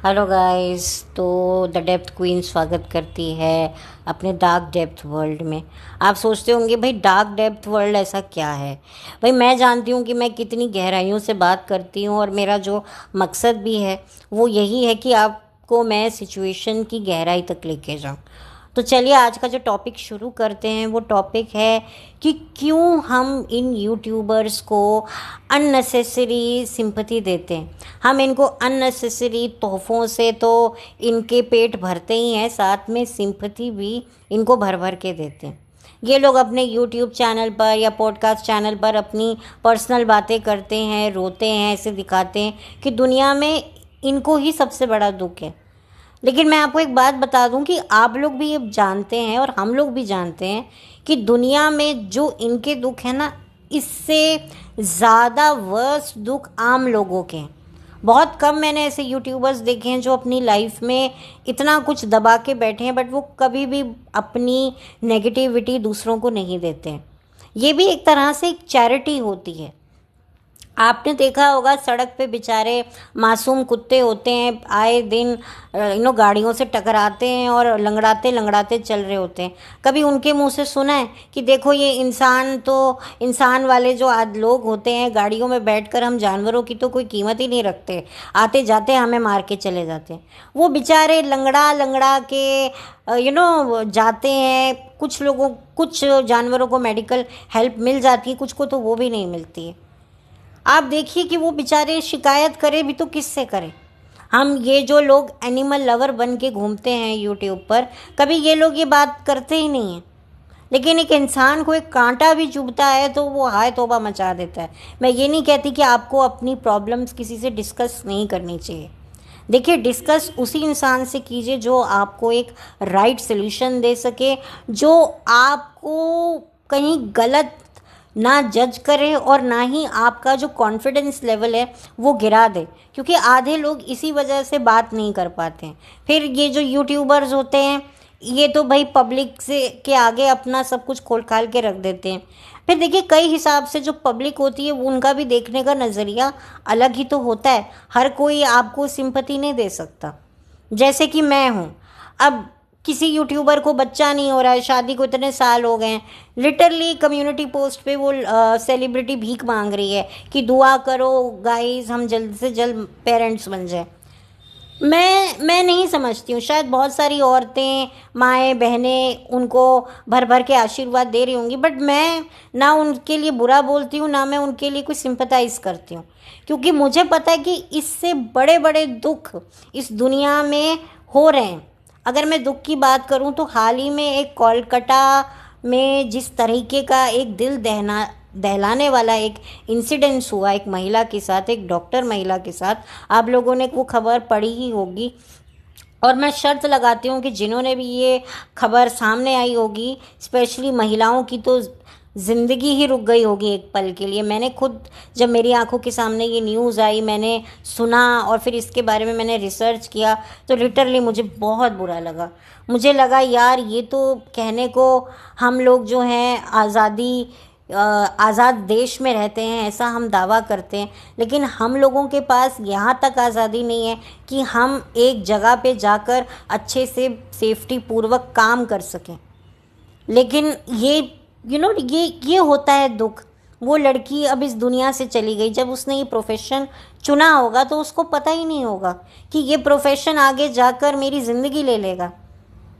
Hello guys. तो the depth queen स्वागत करती है अपने डार्क डेप्थ वर्ल्ड में। आप सोचते होंगे भाई डार्क डेप्थ वर्ल्ड ऐसा क्या है। भाई मैं जानती हूँ कि मैं कितनी गहराइयों से बात करती हूँ और मेरा जो मकसद भी है वो यही है कि आपको मैं सिचुएशन की गहराई तक लेके जाऊँ। तो चलिए आज का जो टॉपिक शुरू करते हैं वो टॉपिक है कि क्यों हम इन यूट्यूबर्स को अननेसेसरी सिंपैथी देते हैं। हम इनको अननेसेसरी तोहफ़ों से तो इनके पेट भरते ही हैं, साथ में सिंपैथी भी इनको भर भर के देते हैं। ये लोग अपने यूट्यूब चैनल पर या पॉडकास्ट चैनल पर अपनी पर्सनल बातें करते हैं, रोते हैं, ऐसे दिखाते हैं कि दुनिया में इनको ही सबसे बड़ा दुख है। लेकिन मैं आपको एक बात बता दूं कि आप लोग भी ये जानते हैं और हम लोग भी जानते हैं कि दुनिया में जो इनके दुख है ना, इससे ज़्यादा वर्स्ट दुख आम लोगों के हैं। बहुत कम मैंने ऐसे यूट्यूबर्स देखे हैं जो अपनी लाइफ में इतना कुछ दबा के बैठे हैं, बट वो कभी भी अपनी नेगेटिविटी दूसरों को नहीं देते हैं। ये भी एक तरह से एक चैरिटी होती है। आपने देखा होगा सड़क पे बेचारे मासूम कुत्ते होते हैं, आए दिन गाड़ियों से टकराते हैं और लंगड़ाते लंगड़ाते चल रहे होते हैं। कभी उनके मुंह से सुना है कि देखो ये इंसान, तो इंसान वाले जो आज लोग होते हैं गाड़ियों में बैठकर हम जानवरों की तो कोई कीमत ही नहीं रखते, आते जाते हमें मार के चले जाते हैं। वो बेचारे लंगड़ा लंगड़ा के जाते हैं। कुछ जानवरों को मेडिकल हेल्प मिल जाती है, कुछ को तो वो भी नहीं मिलती है। आप देखिए कि वो बेचारे शिकायत करें भी तो किससे करें। हम ये जो लोग एनिमल लवर बन के घूमते हैं यूट्यूब पर, कभी ये लोग ये बात करते ही नहीं हैं। लेकिन एक इंसान को एक कांटा भी चुभता है तो वो हाय तौबा मचा देता है। मैं ये नहीं कहती कि आपको अपनी प्रॉब्लम्स किसी से डिस्कस नहीं करनी चाहिए। देखिए, डिस्कस उसी इंसान से कीजिए जो आपको एक राइट सोल्यूशन दे सके, जो आपको कहीं गलत ना जज करे और ना ही आपका जो कॉन्फिडेंस लेवल है वो गिरा दे। क्योंकि आधे लोग इसी वजह से बात नहीं कर पाते हैं। फिर ये जो यूट्यूबर्स होते हैं ये तो भाई पब्लिक से के आगे अपना सब कुछ खोल खाल के रख देते हैं। फिर देखिए, कई हिसाब से जो पब्लिक होती है वो उनका भी देखने का नज़रिया अलग ही तो होता है। हर कोई आपको सिंपैथी नहीं दे सकता। जैसे कि मैं हूँ, अब किसी यूट्यूबर को बच्चा नहीं हो रहा है, शादी को इतने साल हो गए हैं, लिटरली कम्युनिटी पोस्ट पे वो सेलिब्रिटी भीख मांग रही है कि दुआ करो गाइस हम जल्द से जल्द पेरेंट्स बन जाए। मैं नहीं समझती हूँ, शायद बहुत सारी औरतें, माएँ, बहनें उनको भर भर के आशीर्वाद दे रही होंगी, बट मैं ना उनके लिए बुरा बोलती हूँ ना मैं उनके लिए कोई सिंपैथाइज करती हूँ। क्योंकि मुझे पता है कि इससे बड़े बड़े दुख इस दुनिया में हो रहे हैं। अगर मैं दुख की बात करूं तो हाल ही में एक कोलकाता में जिस तरीके का एक दिल दहलाने वाला एक इंसिडेंस हुआ एक महिला के साथ, एक डॉक्टर महिला के साथ, आप लोगों ने वो खबर पढ़ी ही होगी। और मैं शर्त लगाती हूँ कि जिन्होंने भी ये खबर सामने आई होगी, स्पेशली महिलाओं की, तो ज़िंदगी ही रुक गई होगी एक पल के लिए। मैंने खुद जब मेरी आंखों के सामने ये न्यूज़ आई, मैंने सुना और फिर इसके बारे में मैंने रिसर्च किया, तो लिटरली मुझे बहुत बुरा लगा। मुझे लगा यार ये तो कहने को हम लोग जो हैं आज़ाद देश में रहते हैं, ऐसा हम दावा करते हैं, लेकिन हम लोगों के पास यहाँ तक आज़ादी नहीं है कि हम एक जगह पे जाकर अच्छे से सेफ्टी पूर्वक काम कर सकें। लेकिन ये ये होता है दुख। वो लड़की अब इस दुनिया से चली गई। जब उसने ये प्रोफेशन चुना होगा तो उसको पता ही नहीं होगा कि ये प्रोफेशन आगे जाकर मेरी ज़िंदगी ले लेगा।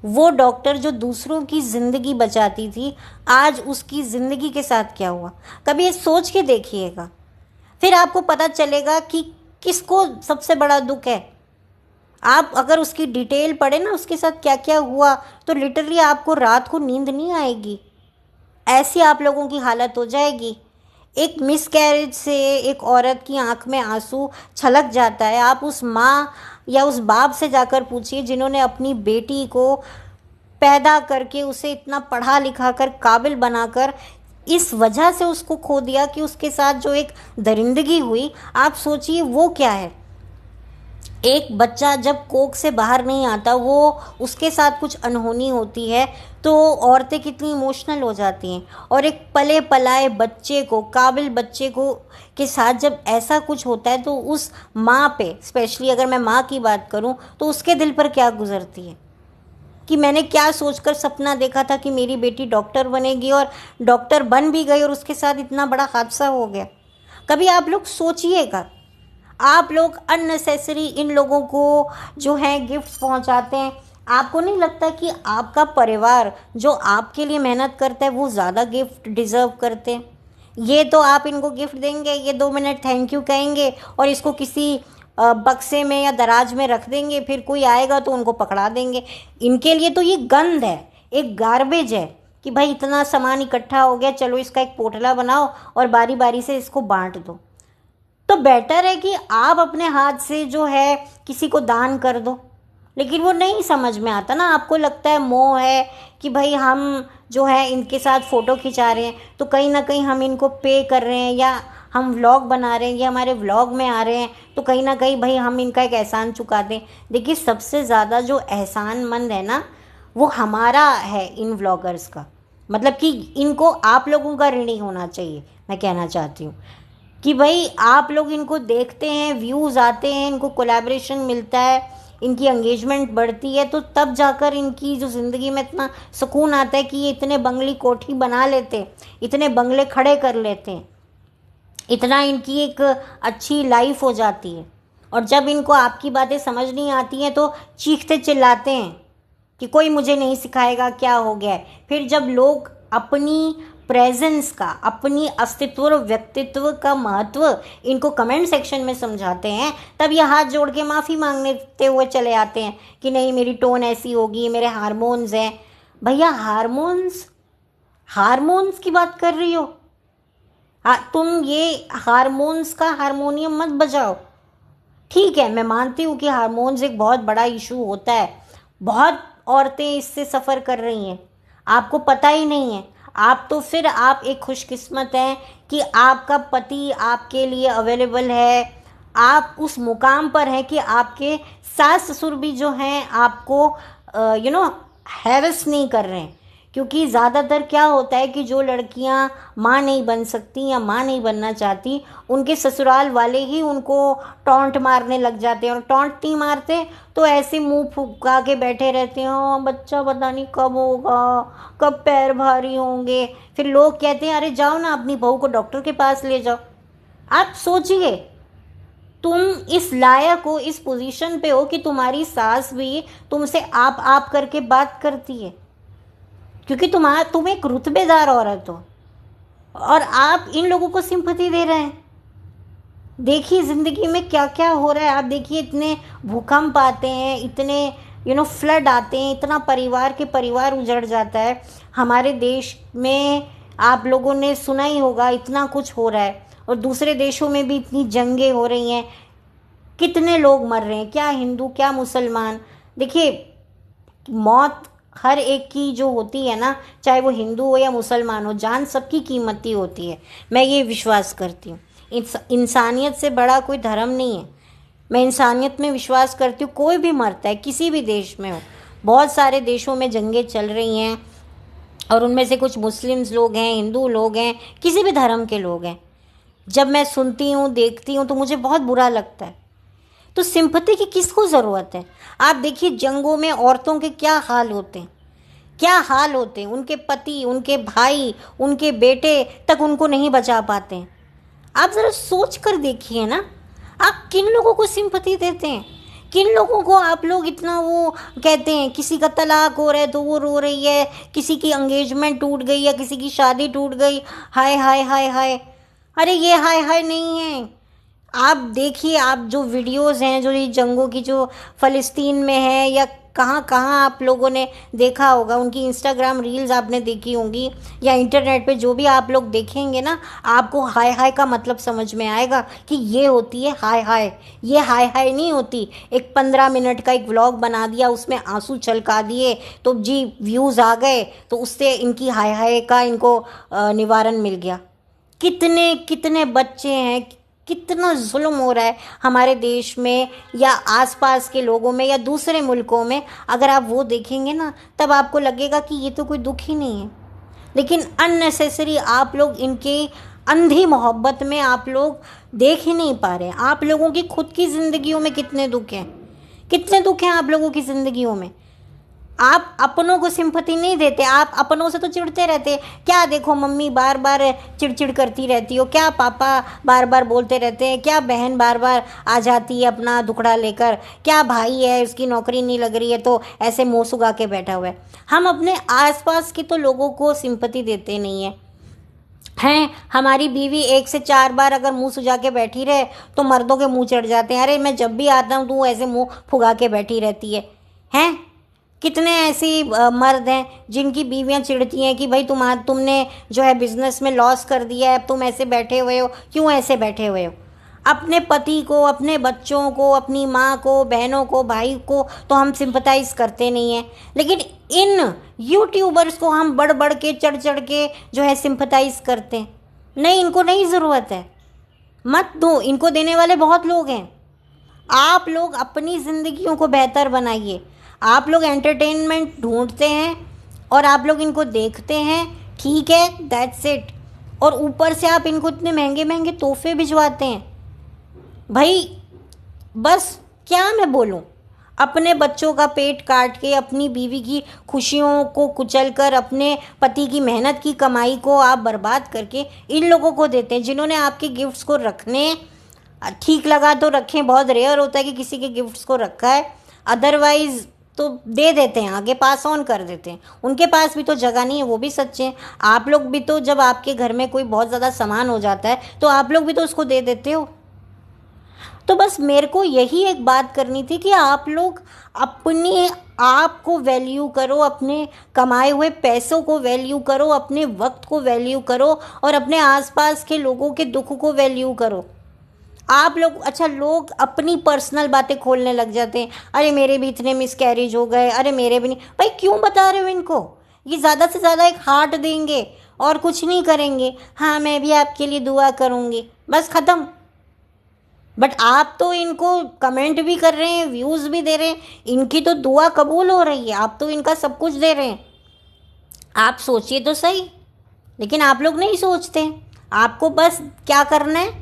वो डॉक्टर जो दूसरों की ज़िंदगी बचाती थी, आज उसकी ज़िंदगी के साथ क्या हुआ, कभी ये सोच के देखिएगा। फिर आपको पता चलेगा कि किसको सबसे बड़ा दुख है। आप अगर उसकी डिटेल पढ़े ना, उसके साथ क्या क्या हुआ, तो लिटरली आपको रात को नींद नहीं आएगी। ऐसी आप लोगों की हालत हो जाएगी। एक मिस कैरेज से एक औरत की आंख में आंसू छलक जाता है। आप उस माँ या उस बाप से जाकर पूछिए जिन्होंने अपनी बेटी को पैदा करके उसे इतना पढ़ा लिखा कर काबिल बनाकर इस वजह से उसको खो दिया कि उसके साथ जो एक दरिंदगी हुई, आप सोचिए वो क्या है। एक बच्चा जब कोख से बाहर नहीं आता, वो उसके साथ कुछ अनहोनी होती है तो औरतें कितनी इमोशनल हो जाती हैं। और एक पले पलाए बच्चे को, काबिल बच्चे को के साथ जब ऐसा कुछ होता है तो उस माँ पे, स्पेशली अगर मैं माँ की बात करूँ, तो उसके दिल पर क्या गुजरती है कि मैंने क्या सोचकर सपना देखा था कि मेरी बेटी डॉक्टर बनेगी और डॉक्टर बन भी गई और उसके साथ इतना बड़ा हादसा हो गया। कभी आप लोग सोचिएगा, आप लोग अननेसेसरी इन लोगों को जो है गिफ्ट्स पहुंचाते हैं। आपको नहीं लगता कि आपका परिवार जो आपके लिए मेहनत करता है वो ज़्यादा गिफ्ट डिज़र्व करते हैं? ये तो आप इनको गिफ्ट देंगे, ये 2 मिनट थैंक यू कहेंगे और इसको किसी बक्से में या दराज में रख देंगे, फिर कोई आएगा तो उनको पकड़ा देंगे। इनके लिए तो ये गंद है, एक गार्बेज है कि भाई इतना सामान इकट्ठा हो गया, चलो इसका एक पोटला बनाओ और बारी बारी से इसको बांट दो। तो बेटर है कि आप अपने हाथ से जो है किसी को दान कर दो। लेकिन वो नहीं समझ में आता ना, आपको लगता है मोह है कि भाई हम जो है इनके साथ फ़ोटो खिंचा रहे हैं तो कहीं ना कहीं हम इनको पे कर रहे हैं, या हम व्लॉग बना रहे हैं, या हमारे व्लॉग में आ रहे हैं तो कहीं ना कहीं भाई हम इनका एक एहसान चुका दें। देखिए, सबसे ज़्यादा जो एहसानमंद है ना, वो हमारा है इन व्लॉगर्स का। मतलब कि इनको आप लोगों का ऋणी होना चाहिए, मैं कहना चाहती हूँ कि भाई आप लोग इनको देखते हैं, व्यूज़ आते हैं, इनको कोलैबोरेशन मिलता है, इनकी एंगेजमेंट बढ़ती है, तो तब जाकर इनकी जो ज़िंदगी में इतना सुकून आता है कि ये इतने बंगली कोठी बना लेते हैं, इतने बंगले खड़े कर लेते हैं, इतना इनकी एक अच्छी लाइफ हो जाती है। और जब इनको आपकी बातें समझ नहीं आती हैं तो चीखते चिल्लाते हैं कि कोई मुझे नहीं सिखाएगा, क्या हो गया है। फिर जब लोग अपनी प्रेजेंस का, अपनी अस्तित्व और व्यक्तित्व का महत्व इनको कमेंट सेक्शन में समझाते हैं, तब ये हाथ जोड़ के माफ़ी मांगते हुए चले आते हैं कि नहीं मेरी टोन ऐसी होगी, मेरे हार्मोन्स हैं। भैया, हार्मोन्स हार्मोन्स की बात कर रही हो? तुम ये हार्मोन्स का हारमोनियम मत बजाओ। ठीक है, मैं मानती हूँ कि हार्मोन्स एक बहुत बड़ा इशू होता है, बहुत औरतें इससे सफ़र कर रही हैं, आपको पता ही नहीं है। आप एक खुशकिस्मत हैं कि आपका पति आपके लिए अवेलेबल है, आप उस मुकाम पर हैं कि आपके सास ससुर भी जो हैं आपको हैरेस नहीं कर रहे हैं। क्योंकि ज़्यादातर क्या होता है कि जो लड़कियां माँ नहीं बन सकती या माँ नहीं बनना चाहती, उनके ससुराल वाले ही उनको टॉन्ट मारने लग जाते हैं, और टॉन्ट नहीं मारते तो ऐसे मुंह फुका के बैठे रहते हैं, हाँ बच्चा पता नहीं कब होगा, कब पैर भारी होंगे। फिर लोग कहते हैं अरे जाओ ना अपनी बहू को डॉक्टर के पास ले जाओ। आप सोचिए, तुम इस लायक हो, इस पोजीशन पे हो कि तुम्हारी सास भी तुमसे आप करके बात करती है, क्योंकि तुम एक रुतबेदार औरत हो, और आप इन लोगों को सिंपैथी दे रहे हैं। देखिए ज़िंदगी में क्या क्या हो रहा है। आप देखिए, इतने भूकंप आते हैं, इतने फ्लड आते हैं, इतना परिवार के परिवार उजड़ जाता है हमारे देश में। आप लोगों ने सुना ही होगा, इतना कुछ हो रहा है, और दूसरे देशों में भी इतनी जंगें हो रही हैं, कितने लोग मर रहे हैं, क्या हिंदू क्या मुसलमान। देखिए, मौत हर एक की जो होती है ना, चाहे वो हिंदू हो या मुसलमान हो, जान सबकी कीमती होती है, मैं ये विश्वास करती हूँ। इंसानियत से बड़ा कोई धर्म नहीं है। मैं इंसानियत में विश्वास करती हूँ। कोई भी मरता है, किसी भी देश में हो, बहुत सारे देशों में जंगें चल रही हैं, और उनमें से कुछ मुस्लिम्स लोग हैं, हिंदू लोग हैं, किसी भी धर्म के लोग हैं। जब मैं सुनती हूँ, देखती हूँ, तो मुझे बहुत बुरा लगता है। तो सिंपैथी की किसको ज़रूरत है? आप देखिए जंगों में औरतों के क्या हाल होते हैं, क्या हाल होते हैं। उनके पति, उनके भाई, उनके बेटे तक उनको नहीं बचा पाते हैं। आप ज़रा सोच कर देखिए ना, आप किन लोगों को सिंपैथी देते हैं, किन लोगों को आप लोग इतना वो कहते हैं। किसी का तलाक हो रहा है तो वो रो रही है, किसी की एंगेजमेंट टूट गई या किसी की शादी टूट गई, हाय हाय हाय हाय। अरे ये हाय हाय नहीं है। आप देखिए, आप जो वीडियोस हैं, जो ये जंगों की, जो फ़लस्तीन में है या कहाँ कहाँ आप लोगों ने देखा होगा, उनकी इंस्टाग्राम रील्स आपने देखी होंगी, या इंटरनेट पे जो भी आप लोग देखेंगे ना, आपको हाय हाय का मतलब समझ में आएगा कि ये होती है हाय हाय। ये हाय हाय नहीं होती। एक 15 मिनट का एक व्लॉग बना दिया, उसमें आंसू छलका दिए तो जी व्यूज़ आ गए, तो उससे इनकी हाय हाय का इनको निवारण मिल गया। कितने कितने बच्चे हैं, कितना जुल्म हो रहा है हमारे देश में या आसपास के लोगों में या दूसरे मुल्कों में, अगर आप वो देखेंगे ना तब आपको लगेगा कि ये तो कोई दुख ही नहीं है। लेकिन अननेसेसरी आप लोग इनके अंधी मोहब्बत में आप लोग देख ही नहीं पा रहे हैं। आप लोगों की खुद की ज़िंदगियों में कितने दुख हैं, कितने दुख हैं आप लोगों की ज़िंदगियों में। आप अपनों को सिंपैथी नहीं देते, आप अपनों से तो चिढ़ते रहते हैं। क्या देखो मम्मी बार बार चिड़चिड़ करती रहती हो, क्या पापा बार बार बोलते रहते हैं, क्या बहन बार बार आ जाती है अपना दुखड़ा लेकर, क्या भाई है उसकी नौकरी नहीं लग रही है तो ऐसे मुँह सुगा के बैठा हुआ है। हम अपने आसपास के तो लोगों को सिंपैथी देते नहीं हैं। हमारी बीवी 1 से 4 बार अगर मुंह सुजा के बैठी रहे तो मर्दों के मुंह चढ़ जाते हैं, अरे मैं जब भी आता हूँ तू ऐसे मुंह फुगा के बैठी रहती है। हैं कितने ऐसी मर्द हैं जिनकी बीवियां चिढ़ती हैं कि भाई तुमने जो है बिजनेस में लॉस कर दिया है, अब तुम ऐसे बैठे हुए हो, क्यों ऐसे बैठे हुए हो। अपने पति को, अपने बच्चों को, अपनी माँ को, बहनों को, भाई को तो हम सिंपथाइज करते नहीं हैं, लेकिन इन यूट्यूबर्स को हम बढ़ बढ़ के चढ़ चढ़ के जो है सिंपथाइज करते हैं। नहीं, इनको नहीं ज़रूरत है, मत दो, इनको देने वाले बहुत लोग हैं। आप लोग अपनी ज़िंदगियों को बेहतर बनाइए। आप लोग एंटरटेनमेंट ढूंढते हैं और आप लोग इनको देखते हैं, ठीक है, दैट्स इट। और ऊपर से आप इनको इतने महंगे महंगे तोहफे भिजवाते हैं। भाई बस क्या मैं बोलूं, अपने बच्चों का पेट काट के, अपनी बीवी की खुशियों को कुचल कर, अपने पति की मेहनत की कमाई को आप बर्बाद करके इन लोगों को देते हैं जिन्होंने आपके गिफ्ट्स को रखने, ठीक लगा तो रखें, बहुत रेयर होता है कि किसी के गिफ्ट्स को रखा है, अदरवाइज़ तो दे देते हैं, आगे पास ऑन कर देते हैं। उनके पास भी तो जगह नहीं है, वो भी सच्चे हैं। आप लोग भी तो जब आपके घर में कोई बहुत ज़्यादा सामान हो जाता है तो आप लोग भी तो उसको दे देते हो। तो बस मेरे को यही एक बात करनी थी कि आप लोग अपने आप को वैल्यू करो, अपने कमाए हुए पैसों को वैल्यू करो, अपने वक्त को वैल्यू करो और अपने आसपास के लोगों के दुख को वैल्यू करो। आप लोग अच्छा, लोग अपनी पर्सनल बातें खोलने लग जाते हैं, अरे मेरे भी इतने मिसकैरेज हो गए, अरे मेरे भी नहीं। भाई क्यों बता रहे हो इनको, ये ज़्यादा से ज़्यादा एक हार्ट देंगे और कुछ नहीं करेंगे। हाँ मैं भी आपके लिए दुआ करूँगी, बस ख़त्म। बट आप तो इनको कमेंट भी कर रहे हैं, व्यूज़ भी दे रहे हैं, इनकी तो दुआ कबूल हो रही है, आप तो इनका सब कुछ दे रहे हैं। आप सोचिए तो सही, लेकिन आप लोग नहीं सोचते। आपको बस क्या करना है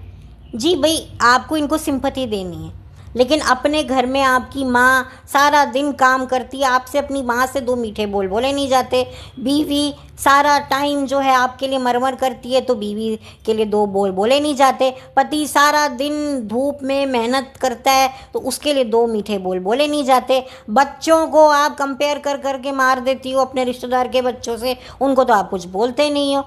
जी, भाई आपको इनको सिंपैथी देनी है, लेकिन अपने घर में आपकी माँ सारा दिन काम करती है, आपसे अपनी माँ से 2 मीठे बोल बोले नहीं जाते। बीवी सारा टाइम जो है आपके लिए मरमर करती है तो बीवी के लिए 2 बोल बोले नहीं जाते। पति सारा दिन धूप में मेहनत करता है तो उसके लिए 2 मीठे बोल बोले नहीं जाते। बच्चों को आप कंपेयर कर कर के मार देती हो अपने रिश्तेदार के बच्चों से, उनको तो आप कुछ बोलते नहीं हो।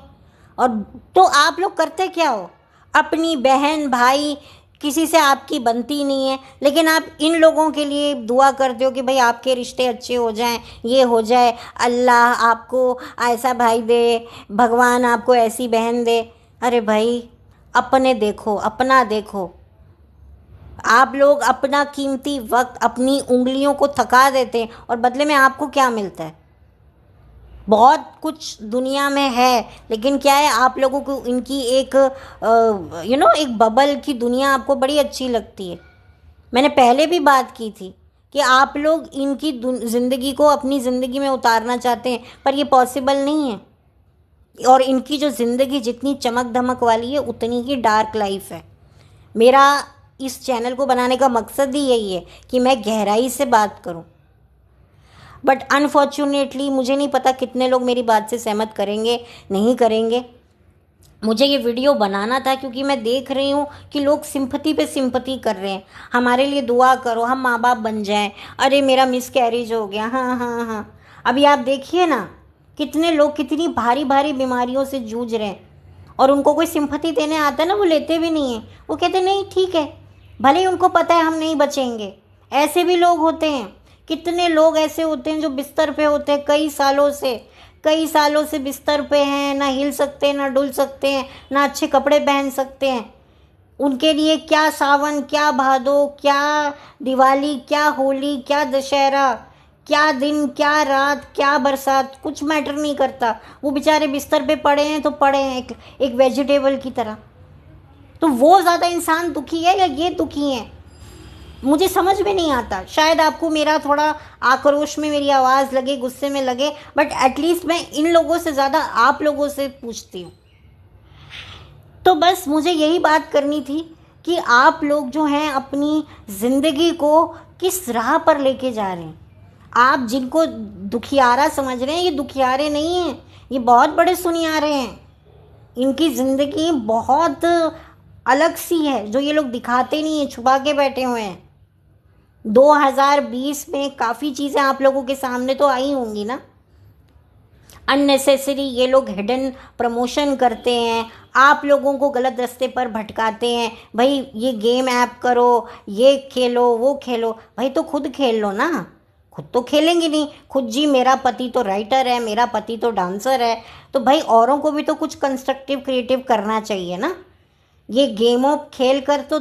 और तो आप लोग करते क्या हो, अपनी बहन भाई किसी से आपकी बनती नहीं है, लेकिन आप इन लोगों के लिए दुआ करते हो कि भाई आपके रिश्ते अच्छे हो जाएं, ये हो जाए, अल्लाह आपको ऐसा भाई दे, भगवान आपको ऐसी बहन दे। अरे भाई अपने देखो, अपना देखो। आप लोग अपना कीमती वक्त अपनी उंगलियों को थका देते हैं और बदले में आपको क्या मिलता है। बहुत कुछ दुनिया में है, लेकिन क्या है, आप लोगों को इनकी एक एक बबल की दुनिया आपको बड़ी अच्छी लगती है। मैंने पहले भी बात की थी कि आप लोग इनकी ज़िंदगी को अपनी ज़िंदगी में उतारना चाहते हैं, पर ये पॉसिबल नहीं है। और इनकी जो ज़िंदगी जितनी चमक धमक वाली है उतनी ही डार्क लाइफ है। मेरा इस चैनल को बनाने का मकसद ही यही है कि मैं गहराई से बात करूं। बट अनफॉर्चुनेटली मुझे नहीं पता कितने लोग मेरी बात से सहमत करेंगे, नहीं करेंगे। मुझे ये वीडियो बनाना था क्योंकि मैं देख रही हूँ कि लोग सिंपैथी पे सिंपैथी कर रहे हैं, हमारे लिए दुआ करो, हम माँ बाप बन जाएं, अरे मेरा मिसकैरेज हो गया, हाँ हाँ हाँ। अभी आप देखिए ना, कितने लोग कितनी भारी भारी बीमारियों से जूझ रहे हैं और उनको कोई सिंपैथी देने आता है ना, वो लेते भी नहीं हैं। वो कहते नहीं ठीक है, भले ही उनको पता है हम नहीं बचेंगे। ऐसे भी लोग होते हैं, कितने लोग ऐसे होते हैं जो बिस्तर पे होते हैं कई सालों से बिस्तर पे हैं, ना हिल सकते हैं, ना डुल सकते हैं, ना अच्छे कपड़े पहन सकते हैं। उनके लिए क्या सावन, क्या भादो, क्या दिवाली, क्या होली, क्या दशहरा, क्या दिन, क्या रात, क्या बरसात, कुछ मैटर नहीं करता। वो बेचारे बिस्तर पे पड़े हैं तो पड़े हैं, एक वेजिटेबल की तरह। तो वो ज़्यादा इंसान दुखी है या ये दुखी है? मुझे समझ में नहीं आता। शायद आपको मेरा थोड़ा आक्रोश में मेरी आवाज़ लगे, गुस्से में लगे, बट एटलीस्ट मैं इन लोगों से ज़्यादा आप लोगों से पूछती हूँ। तो बस मुझे यही बात करनी थी कि आप लोग जो हैं अपनी ज़िंदगी को किस राह पर लेके जा रहे हैं। आप जिनको दुखियारा समझ रहे हैं, ये दुखियारे नहीं हैं, ये बहुत बड़े सुनियारे हैं। इनकी ज़िंदगी बहुत अलग सी है जो ये लोग दिखाते नहीं हैं, छुपा के बैठे हुए हैं। 2020 में काफ़ी चीज़ें आप लोगों के सामने तो आई होंगी ना। अननेसेसरी ये लोग हिडन प्रमोशन करते हैं, आप लोगों को गलत रास्ते पर भटकाते हैं। भाई ये गेम ऐप करो, ये खेलो, वो खेलो। भाई तो खुद खेल लो ना, खुद तो खेलेंगे नहीं। खुद जी मेरा पति तो राइटर है, मेरा पति तो डांसर है, तो भाई औरों को भी तो कुछ कंस्ट्रक्टिव क्रिएटिव करना चाहिए ना। ये गेमों खेल कर तो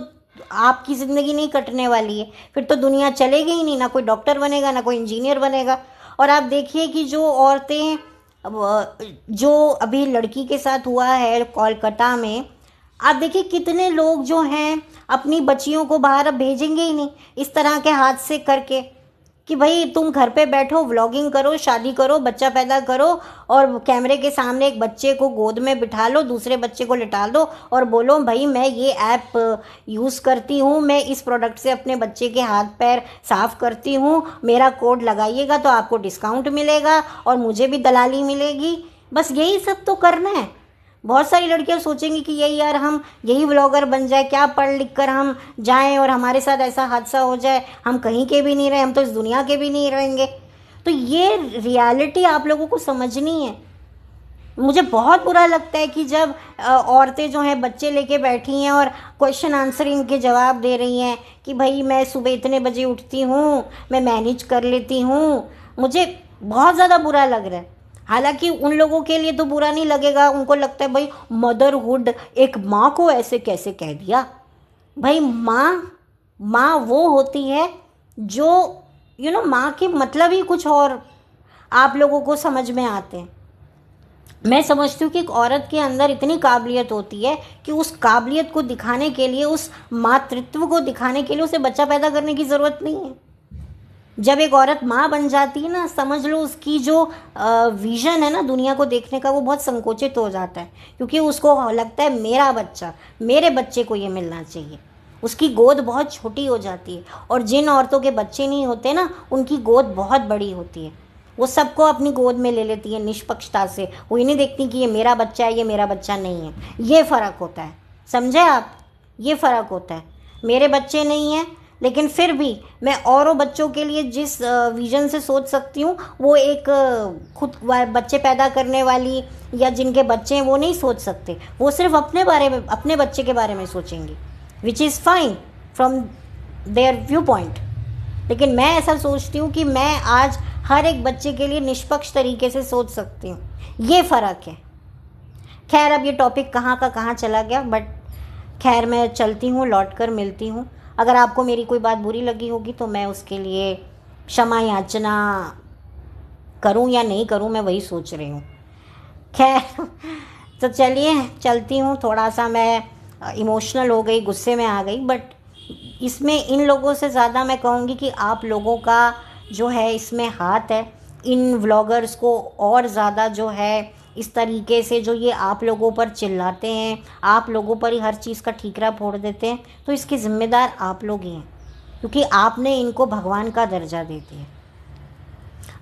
आपकी ज़िंदगी नहीं कटने वाली है, फिर तो दुनिया चलेगी ही नहीं, ना कोई डॉक्टर बनेगा, ना कोई इंजीनियर बनेगा। और आप देखिए कि जो औरतें, जो अभी लड़की के साथ हुआ है कोलकाता में, आप देखिए कितने लोग जो हैं अपनी बच्चियों को बाहर अब भेजेंगे ही नहीं इस तरह के हादसे करके कि भाई तुम घर पे बैठो, व्लॉगिंग करो, शादी करो, बच्चा पैदा करो और कैमरे के सामने एक बच्चे को गोद में बिठा लो, दूसरे बच्चे को लिटा दो और बोलो भाई मैं ये ऐप यूज़ करती हूँ, मैं इस प्रोडक्ट से अपने बच्चे के हाथ पैर साफ़ करती हूँ, मेरा कोड लगाइएगा तो आपको डिस्काउंट मिलेगा और मुझे भी दलाली मिलेगी। बस यही सब तो करना है। बहुत सारी लड़कियां सोचेंगी कि यही यार हम यही व्लॉगर बन जाए, क्या पढ़ लिख कर हम जाएं और हमारे साथ ऐसा हादसा हो जाए, हम कहीं के भी नहीं रहे, हम तो इस दुनिया के भी नहीं रहेंगे। तो ये रियलिटी आप लोगों को समझनी है। मुझे बहुत बुरा लगता है कि जब औरतें जो हैं बच्चे लेके बैठी हैं और क्वेश्चन आंसरिंग के जवाब दे रही हैं कि भाई मैं सुबह इतने बजे उठती हूँ, मैं मैनेज कर लेती हूँ। मुझे बहुत ज़्यादा बुरा लग रहा है। हालांकि उन लोगों के लिए तो बुरा नहीं लगेगा, उनको लगता है भाई मदरहुड, एक माँ को ऐसे कैसे कह दिया। भाई माँ वो होती है जो माँ के मतलब ही कुछ और आप लोगों को समझ में आते हैं। मैं समझती हूँ कि एक औरत के अंदर इतनी काबिलियत होती है कि उस काबिलियत को दिखाने के लिए, उस मातृत्व को दिखाने के लिए उसे बच्चा पैदा करने की ज़रूरत नहीं है। जब एक औरत माँ बन जाती है ना, समझ लो उसकी जो विज़न है ना दुनिया को देखने का, वो बहुत संकोचित हो जाता है, क्योंकि उसको लगता है मेरा बच्चा, मेरे बच्चे को ये मिलना चाहिए। उसकी गोद बहुत छोटी हो जाती है। और जिन औरतों के बच्चे नहीं होते ना, उनकी गोद बहुत बड़ी होती है। वो सबको अपनी गोद में ले लेती है निष्पक्षता से। वो ये नहीं देखती कि ये मेरा बच्चा है, ये मेरा बच्चा नहीं है। ये फ़र्क होता है, समझे आप? ये फ़र्क होता है। मेरे बच्चे नहीं हैं, लेकिन फिर भी मैं औरों बच्चों के लिए जिस विज़न से सोच सकती हूँ, वो एक खुद बच्चे पैदा करने वाली या जिनके बच्चे हैं वो नहीं सोच सकते। वो सिर्फ अपने बारे में, अपने बच्चे के बारे में सोचेंगे, which is fine from there view point. लेकिन मैं ऐसा सोचती हूँ कि मैं आज हर एक बच्चे के लिए निष्पक्ष तरीके से सोच सकती हूँ। ये फ़र्क है। खैर, अब ये टॉपिक कहाँ का कहाँ चला गया, बट खैर मैं चलती हूँ, लौट कर मिलती हूँ। अगर आपको मेरी कोई बात बुरी लगी होगी तो मैं उसके लिए क्षमा याचना करूं या नहीं करूं, मैं वही सोच रही हूँ। खैर तो चलिए चलती हूँ। थोड़ा सा मैं इमोशनल हो गई, गुस्से में आ गई, बट इसमें इन लोगों से ज़्यादा मैं कहूँगी कि आप लोगों का जो है इसमें हाथ है। इन व्लॉगर्स को और ज़्यादा जो है इस तरीके से जो ये आप लोगों पर चिल्लाते हैं, आप लोगों पर ही हर चीज़ का ठीकरा फोड़ देते हैं, तो इसके ज़िम्मेदार आप लोग ही हैं, क्योंकि आपने इनको भगवान का दर्जा दे दिया।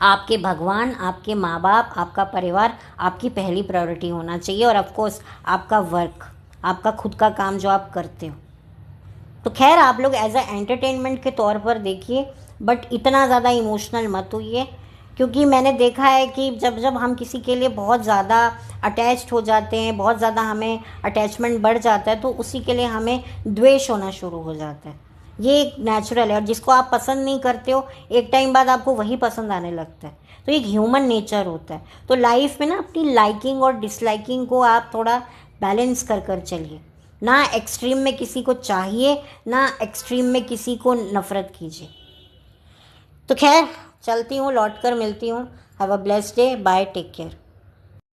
आपके भगवान, आपके माँ बाप, आपका परिवार आपकी पहली प्रायोरिटी होना चाहिए, और ऑफ कोर्स आपका वर्क, आपका खुद का काम जो आप करते हो। तो खैर आप लोग एज अ एंटरटेनमेंट के तौर पर देखिए, बट इतना ज़्यादा इमोशनल मत होइए, क्योंकि मैंने देखा है कि जब जब हम किसी के लिए बहुत ज़्यादा अटैच्ड हो जाते हैं, बहुत ज़्यादा हमें अटैचमेंट बढ़ जाता है, तो उसी के लिए हमें द्वेष होना शुरू हो जाता है। ये एक नेचुरल है, और जिसको आप पसंद नहीं करते हो एक टाइम बाद आपको वही पसंद आने लगता है। तो एक ह्यूमन नेचर होता है। तो लाइफ में ना अपनी लाइकिंग और डिसलाइकिंग को आप थोड़ा बैलेंस कर कर चलिए। ना एक्सट्रीम में किसी को चाहिए, ना एक्सट्रीम में किसी को नफ़रत कीजिए। तो खैर चलती हूँ, लौट कर मिलती हूँ। Have a blessed day, bye, take care.